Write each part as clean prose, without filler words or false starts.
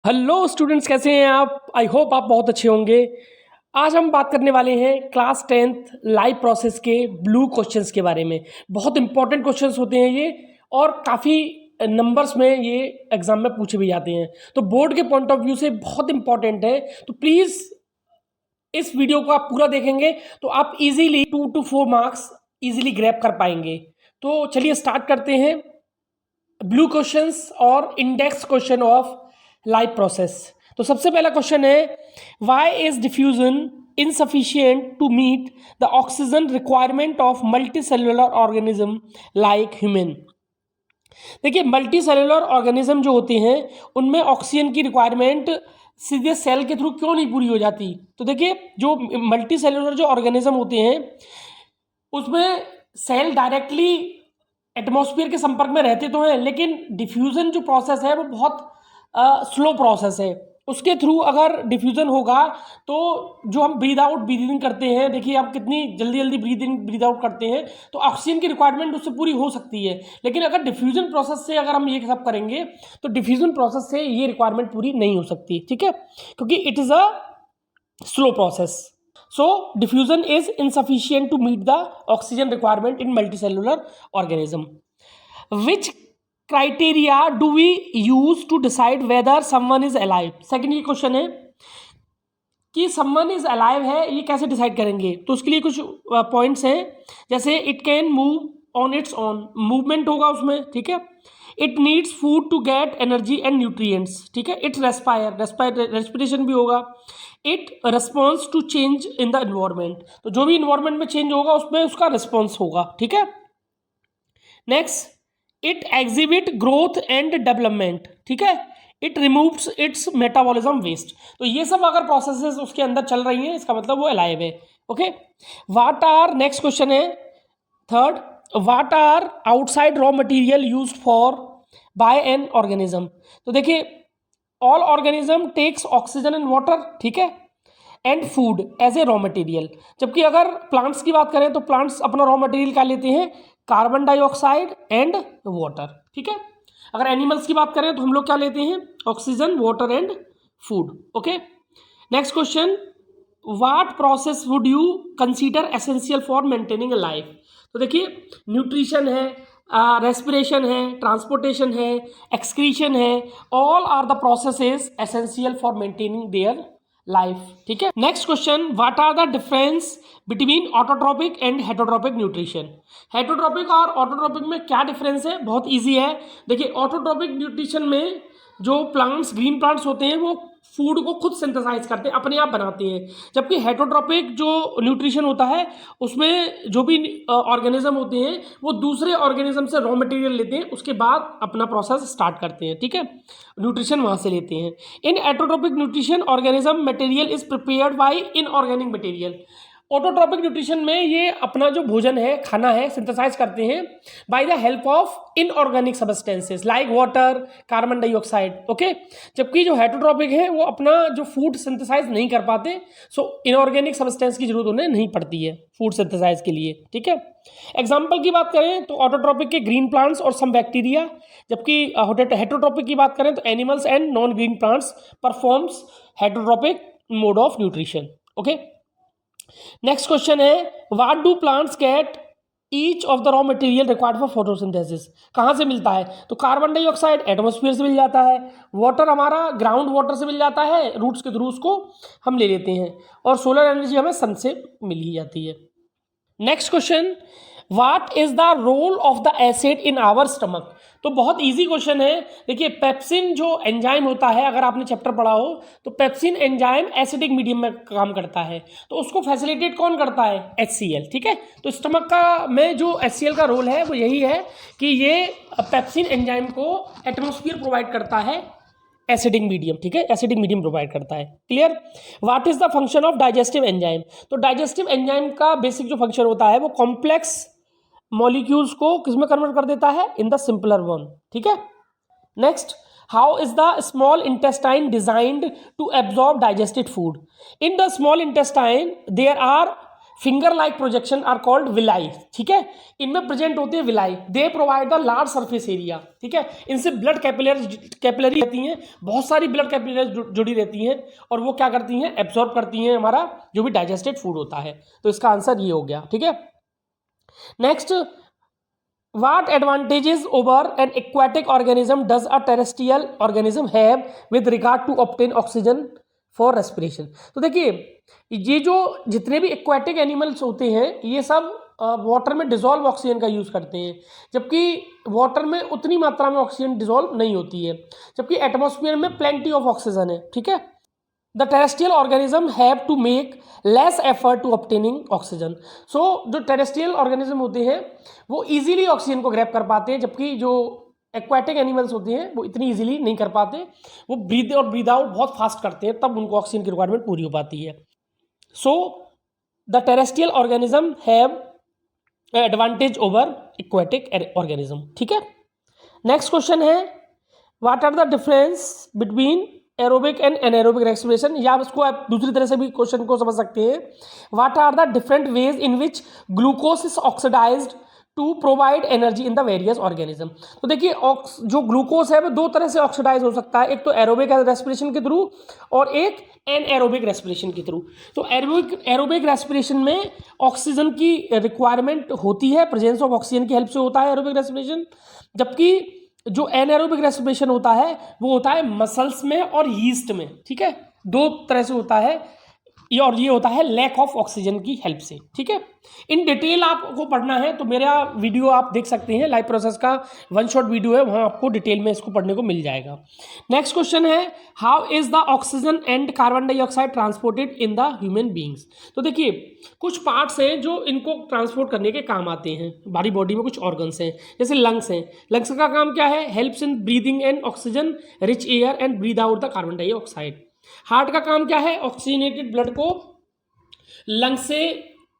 Hello students, कैसे हैं आप? आई होप आप बहुत अच्छे होंगे। आज हम बात करने वाले हैं क्लास 10th लाइव प्रोसेस के ब्लू क्वेश्चंस के बारे में। बहुत इंपॉर्टेंट क्वेश्चंस होते हैं ये, और काफ़ी नंबर्स में ये एग्जाम में पूछे भी जाते हैं, तो बोर्ड के पॉइंट ऑफ व्यू से बहुत इंपॉर्टेंट है। तो प्लीज़ इस वीडियो को आप पूरा देखेंगे तो आप easily 2 to 4 marks easily grab कर पाएंगे। तो चलिए स्टार्ट करते हैं ब्लू क्वेश्चंस और index question of life processes. तो सबसे पहला क्वेश्चन है, why is diffusion insufficient to meet the oxygen requirement of multi cellular organism like human. देखिए, मल्टी सेलुलर ऑर्गेनिज्म जो होते हैं उनमें ऑक्सीजन की रिक्वायरमेंट सीधे सेल के थ्रू क्यों नहीं पूरी हो जाती? तो देखिए, जो मल्टी सेलुलर जो ऑर्गेनिज्म होते हैं उसमें सेल डायरेक्टली एटमॉस्फेयर के संपर्क में रहते तो हैं, लेकिन डिफ्यूजन जो प्रोसेस है वो बहुत स्लो प्रोसेस है। उसके थ्रू अगर डिफ्यूजन होगा तो जो हम ब्रीद आउट ब्रीद इन करते हैं, देखिए आप कितनी जल्दी जल्दी ब्रीद इन ब्रीद आउट करते हैं, तो ऑक्सीजन की रिक्वायरमेंट उससे पूरी हो सकती है। लेकिन अगर डिफ्यूजन प्रोसेस से अगर हम ये सब करेंगे तो डिफ्यूजन प्रोसेस से ये रिक्वायरमेंट पूरी नहीं हो सकती, ठीक है, क्योंकि it is a slow process. So diffusion is insufficient to meet the oxygen requirement in multicellular organism. Which criteria do we use to decide whether someone is alive? Second ये क्वेश्चन है कि someone is alive है, ये कैसे decide करेंगे? तो उसके लिए कुछ पॉइंट्स हैं, जैसे it can move on its own, movement होगा उसमें, ठीक है। It needs food to get energy and nutrients, ठीक है। इट रेस्पिरेशन भी होगा। It response to change in the environment, तो जो भी इन्वायरमेंट में चेंज होगा उसमें उसका रिस्पॉन्स होगा, ठीक है। Next, it exhibit growth and development, ठीक है। It removes its metabolism waste. तो ये सब अगर प्रोसेसेस उसके अंदर चल रही हैं, इसका मतलब वो अलाइव है, okay. What are, next question है third, what are outside raw material used for by an organism. तो देखिए, all organism takes oxygen and water, ठीक है, and food as a raw material. जबकि अगर प्लांट्स की बात करें तो प्लांट्स अपना रॉ मटेरियल क्या लेते हैं? कार्बन डाइऑक्साइड एंड वाटर, ठीक है। अगर एनिमल्स की बात करें तो हम लोग क्या लेते हैं? Oxygen, water and food, okay. Next question, what process would you consider essential for maintaining a life. तो देखिए, न्यूट्रिशन है, रेस्पिरेशन है, ट्रांसपोर्टेशन है, एक्सक्रीशन है, all are the processes essential for maintaining their life, ठीक है। Next question, what are the difference between autotrophic and heterotrophic nutrition. Heterotrophic और autotrophic में क्या डिफरेंस है? बहुत इजी है। देखिए, ऑटोट्रोपिक न्यूट्रिशन में जो प्लांट्स, ग्रीन प्लांट्स होते हैं, वो फूड को खुद सिंथेसाइज करते हैं, अपने आप बनाते हैं। जबकि हेटरोट्रोपिक जो न्यूट्रिशन होता है उसमें जो भी ऑर्गेनिज्म होते हैं वो दूसरे ऑर्गेनिज्म से रॉ मटेरियल लेते हैं, उसके बाद अपना प्रोसेस स्टार्ट करते हैं, ठीक है, न्यूट्रिशन वहाँ से लेते हैं। In heterotrophic nutrition organism material is prepared by inorganic material. Autotrophic nutrition में ये अपना जो भोजन है, खाना है, सिंथेसाइज करते हैं by the help of inorganic substances like water, carbon dioxide, okay. जबकि जो हेटरोट्रोपिक है वो अपना जो फूड सिंथेसाइज नहीं कर पाते, सो इनऑर्गेनिक सब्सटेंस की जरूरत उन्हें नहीं पड़ती है फूड सिंथेसाइज के लिए, ठीक है। एग्जाम्पल की बात करें तो ऑटोट्रोपिक के ग्रीन प्लांट्स और सम बैक्टीरिया, जबकि हेटरोट्रोपिक की बात करें तो animals and non green plants performs heterotrophic mode of nutrition, okay. Next question है, what do plants get each of the raw material required for photosynthesis. कहाँ से मिलता है? तो कार्बन डाइऑक्साइड एटमॉस्फेयर से मिल जाता है, वाटर हमारा ग्राउंड वाटर से मिल जाता है, रूट्स के थ्रू उसको हम ले लेते हैं, और सोलर एनर्जी हमें सन से मिल ही जाती है। Next question, what is the role of the acid in our stomach. तो बहुत इजी क्वेश्चन है। देखिए, पेप्सिन जो एंजाइम होता है, अगर आपने चैप्टर पढ़ा हो तो पेप्सिन एंजाइम एसिडिक मीडियम में काम करता है, तो उसको फैसिलिटेट कौन करता है? HCl, ठीक है। तो स्टमक का में जो HCl का रोल है वो यही है कि ये पेप्सिन एंजाइम को एटमॉस्फेयर प्रोवाइड करता है, एसिडिक मीडियम, ठीक है, एसिडिक मीडियम प्रोवाइड करता है। Clear? What is the function of digestive enzyme. तो डाइजेस्टिव एंजाइम का बेसिक जो फंक्शन होता है वो कॉम्प्लेक्स मॉलिक्यूल्स को किसमें कन्वर्ट कर देता है? इन द सिंपलर वन, ठीक है। Next, how is the small intestine designed to absorb digested food. In the small intestine there are finger like projection are called villi, ठीक है, इनमें प्रेजेंट होते हैं villi. They provide the large surface area, ठीक है, इनसे blood capillary रहती हैं, बहुत सारी ब्लड कैपिलरी जुड़ी रहती हैं और वो क्या करती हैं, एब्जॉर्ब करती हैं हमारा जो भी डाइजेस्टेड फूड होता है। तो इसका आंसर ये हो गया, ठीक है। Next, what advantages over an aquatic organism does a terrestrial organism have with regard to obtain oxygen for respiration? तो देखिए, ये जो जितने भी एक्वाटिक एनिमल्स होते हैं ये सब वाटर में डिजोल्व ऑक्सीजन का यूज़ करते हैं, जबकि वाटर में उतनी मात्रा में ऑक्सीजन डिजोल्व नहीं होती है, जबकि एटमॉस्फेयर में प्लेंटी ऑफ ऑक्सीजन है, ठीक है। The terrestrial organism have to make less effort to obtaining oxygen. So जो टेरेस्ट्रियल ऑर्गेनिज्म होते हैं वो इजीली ऑक्सीजन को ग्रैब कर पाते हैं, जबकि जो एक्वाटिक एनिमल्स होते हैं वो इतनी इजीली नहीं कर पाते, वो ब्रीथ और ब्रीथ आउट बहुत फास्ट करते हैं, तब उनको ऑक्सीजन की रिक्वायरमेंट पूरी हो पाती है। So the terrestrial organism have advantage over aquatic organism, ठीक है। नेक्स्ट क्वेश्चन है, what are the difference between aerobic and anaerobic respiration, या इसको आप दूसरी तरह से भी क्वेश्चन को समझ सकते हैं, what are the different ways in which glucose is oxidized to provide energy in the various organism. तो देखिए, जो ग्लूकोज है वो दो तरह से ऑक्सीडाइज हो सकता है, एक तो एरोबिक रेस्पिरेशन के थ्रू और एक एनएरोबिक रेस्पिरेशन के थ्रू। तो एरोबिक रेस्पिरेशन में ऑक्सीजन की रिक्वायरमेंट होती है, प्रेजेंस ऑफ ऑक्सीजन की हेल्प से होता है एरोबिक रेस्पिरेशन, जबकि जो एनएरोबिक रेस्पिरेशन होता है वो होता है मसल्स में और यीस्ट में, ठीक है, दो तरह से होता है और ये होता है लैक ऑफ ऑक्सीजन की हेल्प से, ठीक है। इन डिटेल आपको पढ़ना है तो मेरा वीडियो आप देख सकते हैं, लाइव प्रोसेस का वन शॉट वीडियो है, वहाँ आपको डिटेल में इसको पढ़ने को मिल जाएगा। नेक्स्ट क्वेश्चन है, how is the oxygen and carbon dioxide transported in the human beings. तो देखिए, कुछ पार्ट्स हैं जो इनको ट्रांसपोर्ट करने के काम आते हैं, हमारी बॉडी में कुछ ऑर्गन्स हैं, जैसे लंग्स हैं। लंग्स का काम क्या है, helps in breathing and oxygen rich air and breathe out the carbon dioxide. Heart का काम क्या है, ऑक्सीजनेटेड ब्लड को लंग से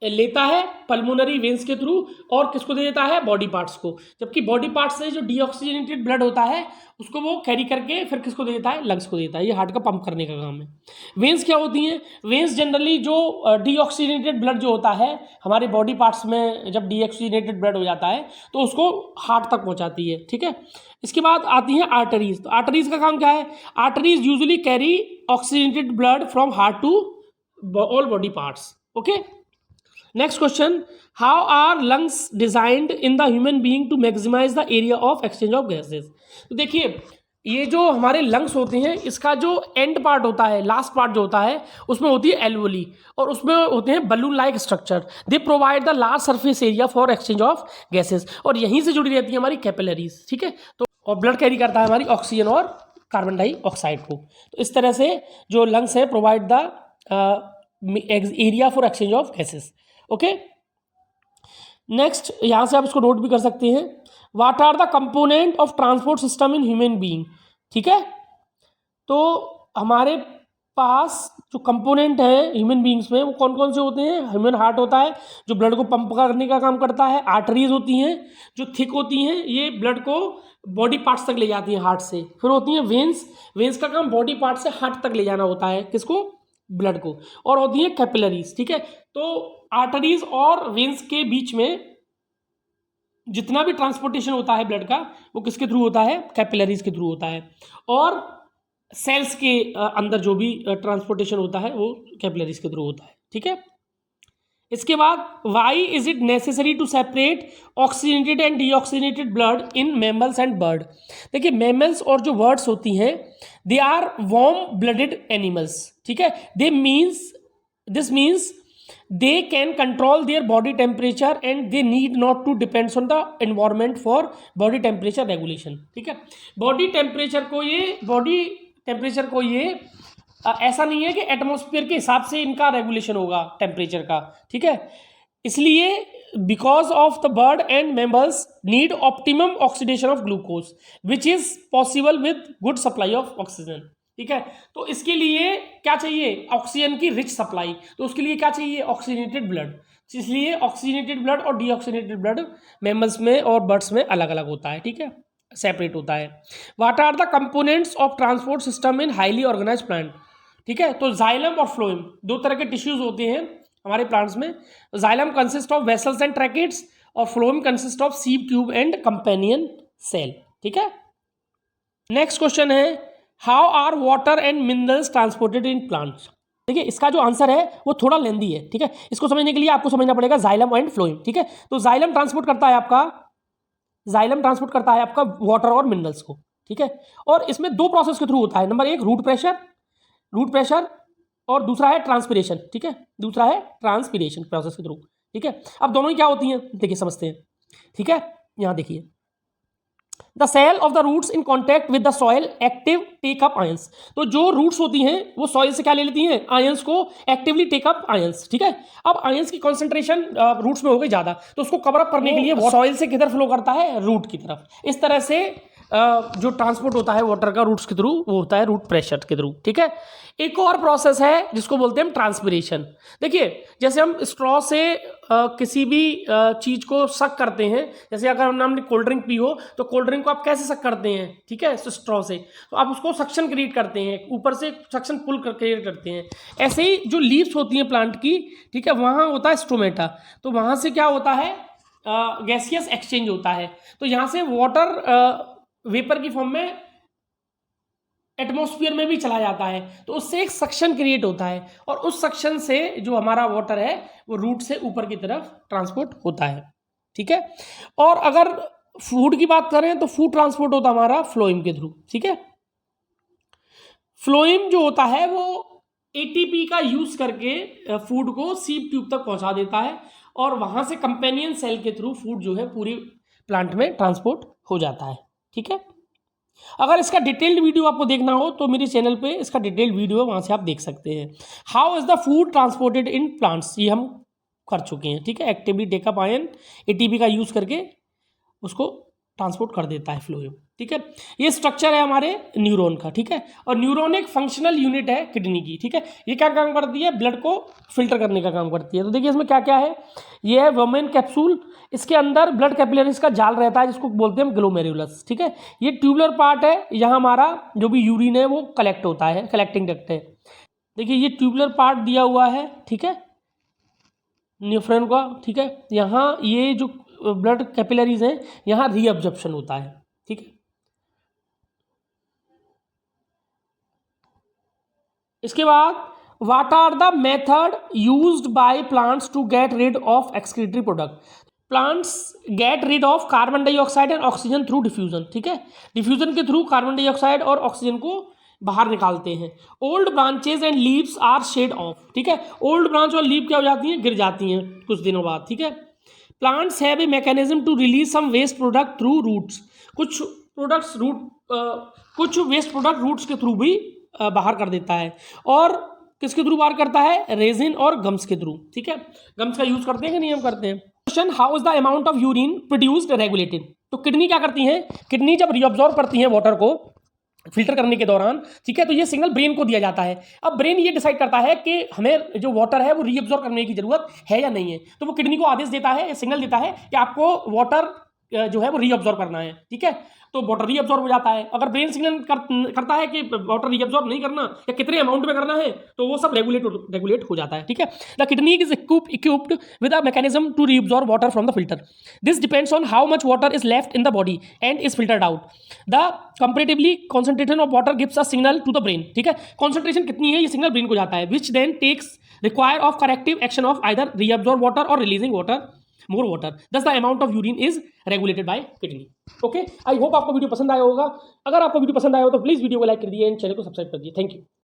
लेता है पल्मोनरी वेन्स के थ्रू और किसको दे देता है, बॉडी पार्ट्स को, जबकि बॉडी पार्ट्स से जो डीऑक्सीजनेटेड ब्लड होता है उसको वो कैरी करके फिर किसको दे देता है, लंग्स को देता है। ये हार्ट का पंप करने का काम है। वेन्स क्या होती हैं, वेन्स जनरली जो डीऑक्सीजनेटेड ब्लड जो होता है हमारे बॉडी पार्ट्स में, जब डीऑक्सीजनेटेड ब्लड हो जाता है तो उसको हार्ट तक पहुंचाती है, ठीक है। इसके बाद आती हैं आर्टरीज। तो आर्टरीज का काम क्या है, arteries usually carry oxygenated blood from heart to all body parts, okay. Next question, how are lungs designed in the human being to maximize the area of exchange of gases. तो देखिए, ये जो हमारे lungs होते हैं इसका जो and part होता है, लास्ट पार्ट जो होता है उसमें होती है एल्वोली और उसमें होते हैं balloon like structure. They provide the large surface area for exchange of gases और यहीं से जुड़ी रहती है हमारी कैपिलरीज, ठीक है। तो और ब्लड कैरी करता है हमारी ऑक्सीजन और कार्बन डाइऑक्साइड को। तो इस तरह से जो लंग्स है provide the area for exchange of gases, okay. Next, यहां से आप इसको नोट भी कर सकते हैं, what are the component of transport system in human being, ठीक है। तो हमारे पास जो कंपोनेंट है ह्यूमन बीइंग्स में वो कौन कौन से होते हैं, ह्यूमन हार्ट होता है जो ब्लड को पंप करने का काम करता है, आर्टरीज होती हैं जो थिक होती हैं, ये ब्लड को बॉडी पार्ट्स तक ले जाती हैं हार्ट से, फिर होती हैं वेन्स, वेन्स का काम बॉडी पार्ट से हार्ट तक ले जाना होता है, किसको, ब्लड को, और होती है कैपिलरीज, ठीक है। तो आर्टरीज और वेन्स के बीच में जितना भी ट्रांसपोर्टेशन होता है ब्लड का वो किसके थ्रू होता है, कैपिलरीज के थ्रू होता है, और सेल्स के अंदर जो भी ट्रांसपोर्टेशन होता है वो कैपिलरीज के थ्रू होता है, ठीक है। इसके बाद, why is it necessary to separate oxygenated and deoxygenated blood in mammals and bird. देखिए, मैमल्स और जो बर्ड्स होती हैं they are warm blooded animals, ठीक है। This means they can control their body temperature and they need not to depends on the environment for body temperature regulation, ठीक है। Body temperature को ये ऐसा नहीं है कि एटमॉस्फेयर के हिसाब से इनका रेगुलेशन होगा टेम्परेचर का, ठीक है। इसलिए because of the bird and mammals need optimum oxidation of glucose which is possible with good supply of oxygen, ठीक है। तो इसके लिए क्या चाहिए, ऑक्सीजन की रिच सप्लाई, तो उसके लिए क्या चाहिए, ऑक्सीजनेटेड ब्लड। इसलिए ऑक्सीजनेटेड ब्लड और डीऑक्सीजनेटेड ब्लड मैमल्स में और बर्ड्स में अलग अलग होता है, ठीक है, सेपरेट होता है। What are the components of transport system in highly organized plant, ठीक है। तो जाइलम और फ्लोएम दो तरह के टिश्यूज होते हैं हमारे प्लांट्स में। Xylem consist of vessels and tracheids और phloem consist of sieve tube and companion cell. ठीक है, नेक्स्ट क्वेश्चन है how are water and minerals transported in plants. देखिए इसका जो आंसर है वो थोड़ा लेंदी है। ठीक है, इसको समझने के लिए आपको समझना पड़ेगा जाइलम एंड फ्लोएम। ठीक है, तो जाइलम ट्रांसपोर्ट करता है आपका वाटर और मिनरल्स को। ठीक है, और इसमें दो प्रोसेस के थ्रू होता है। नंबर एक रूट प्रेशर और दूसरा है ट्रांसपिरेशन। ठीक है, दूसरा है ट्रांसपिरेशन प्रोसेस के थ्रू। ठीक है, अब दोनों ही क्या होती हैं देखिए समझते हैं। ठीक है, यहां देखिए the cell of the roots in contact with the soil active take up ions. तो जो रूट्स होती हैं वो सॉइल से क्या ले लेती हैं, आयंस को एक्टिवली टेक अप आयंस। ठीक है, अब आयंस की कॉन्सेंट्रेशन रूट्स में हो गई ज़्यादा, तो उसको कवर अप करने के लिए सॉइल से किधर फ्लो करता है, रूट की तरफ। इस तरह से जो ट्रांसपोर्ट होता है वाटर का रूट्स के थ्रू वो होता है रूट प्रेशर के थ्रू। ठीक है, एक और प्रोसेस है जिसको बोलते हैं हम ट्रांसपिरेशन। देखिए जैसे हम स्ट्रॉ से किसी भी चीज़ को सक करते हैं, जैसे अगर हमने कोल्ड ड्रिंक पी हो तो कोल्ड ड्रिंक को आप कैसे सक करते हैं, ठीक है, स्ट्रॉ से, तो आप उसको सक्शन क्रिएट करते हैं, ऊपर से सक्शन पुल क्रिएट करते हैं। ऐसे ही जो लीव्स होती हैं प्लांट की, ठीक है, वहाँ होता है स्टोमेटा, तो वहाँ से क्या होता है गैसियस एक्सचेंज होता है, तो यहाँ से वाटर वेपर की फॉर्म में एटमॉस्फेयर में भी चला जाता है, तो उससे एक सक्शन क्रिएट होता है और उस सक्शन से जो हमारा वाटर है वो रूट से ऊपर की तरफ ट्रांसपोर्ट होता है। ठीक है, और अगर फूड की बात करें तो फूड ट्रांसपोर्ट होता है हमारा फ्लोएम के थ्रू। ठीक है, फ्लोएम जो होता है वो एटीपी का यूज करके फूड को सीड ट्यूब तक पहुंचा देता है और वहां से कंपेनियन सेल के थ्रू फूड जो है पूरी प्लांट में ट्रांसपोर्ट हो जाता है। ठीक है, अगर इसका डिटेल्ड वीडियो आपको देखना हो तो मेरे चैनल पे इसका डिटेल्ड वीडियो वहाँ से आप देख सकते हैं। How is the food transported in plants, ये हम कर चुके हैं। ठीक है, एक्टिवली टेकअप आयन एटीपी का यूज़ करके उसको ट्रांसपोर्ट कर देता है फ्लोएम। ठीक है, ये स्ट्रक्चर है हमारे न्यूरॉन का। ठीक है, और न्यूरॉन एक फंक्शनल यूनिट है किडनी की। ठीक है, ये क्या काम करती है, ब्लड को फिल्टर करने का काम करती है। तो देखिए इसमें क्या क्या है, ये है वोमेन कैप्सूल, इसके अंदर ब्लड कैपिलरीज का जाल रहता है जिसको बोलते हैं ग्लोमेरुलस। ठीक है, ये ट्यूबुलर पार्ट है, यहाँ हमारा जो भी यूरिन है वो कलेक्ट होता है, कलेक्टिंग डक्ट है। देखिए ये ट्यूबुलर पार्ट दिया हुआ है, ठीक है, नेफ्रॉन का। ठीक है, यहाँ ये जो ब्लड कैपिलरीज हैं यहाँ रीअब्जॉर्प्शन होता है। ठीक है, इसके बाद what are the method used by plants to get rid of excretory product. Plants get rid of carbon dioxide and oxygen through diffusion. ठीक है, डिफ्यूजन के थ्रू कार्बन डाइऑक्साइड और ऑक्सीजन को बाहर निकालते हैं। Old branches and leaves are shed off. ठीक है, ओल्ड ब्रांच और लीव क्या हो जाती हैं, गिर जाती हैं कुछ दिनों बाद। ठीक है, plants have a mechanism to release some waste product through roots. कुछ वेस्ट प्रोडक्ट रूट्स के थ्रू भी बाहर कर देता है, और किसके थ्रू बाहर करता है, रेजिन और गम्स के थ्रू। ठीक है, गम्स का यूज करते हैं कि नहीं, हम करते हैं। Question, how is the amount of urine produced regulated. तो किडनी क्या करती है, किडनी जब रीअब्जॉर्ब करती है वाटर को फिल्टर करने के दौरान, ठीक है, तो ये सिग्नल ब्रेन को दिया जाता है। अब ब्रेन ये डिसाइड करता है कि हमें जो वाटर है वो रीअब्जॉर्ब करने की जरूरत है या नहीं है, तो वो किडनी को आदेश देता है, सिग्नल देता है कि आपको वाटर जो है वो रीअब्जॉर्ब करना है। ठीक है, तो वाटर रीअब्जॉर्ब हो जाता है। अगर ब्रेन सिग्नल करता है कि वाटर रीअब्जॉर्ब नहीं करना या कितने अमाउंट में करना है, तो वो सब रेगुलेट हो जाता है। ठीक है, the kidney is equipped with a mechanism to reabsorb water from the filter. This depends on how much water is left in the body and is filtered out. The comparatively concentration of water gives a signal to the brain. ठीक है, concentration कितनी है ये signal brain को जाता है, which then takes require of corrective action of either reabsorb water और releasing water more water, thus the amount of urine is regulated by kidney. Okay, I hope आपको वीडियो पसंद आया होगा। अगर आपको वीडियो पसंद आया हो तो प्लीज वीडियो को लाइक कर दिए एंड चैनल को सब्सक्राइब कर दिए। Thank you.